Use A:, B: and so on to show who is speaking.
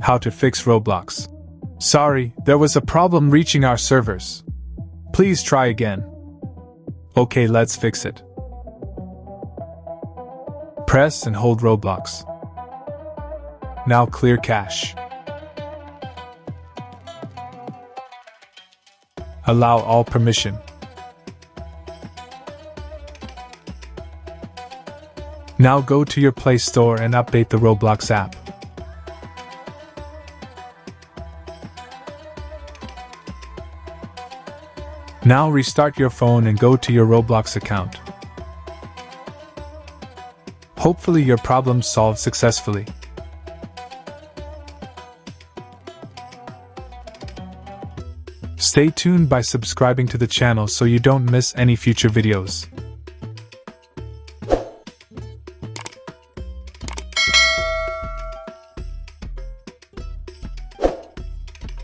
A: How to fix Roblox. Sorry, there was a problem reaching our servers. Please try again. Okay, let's fix it. Press and hold Roblox. Now clear cache. Allow all permission. Now go to your Play Store and update the Roblox app. Now restart your phone and go to your Roblox account. Hopefully your problem solved successfully. Stay tuned by subscribing to the channel so you don't miss any future videos.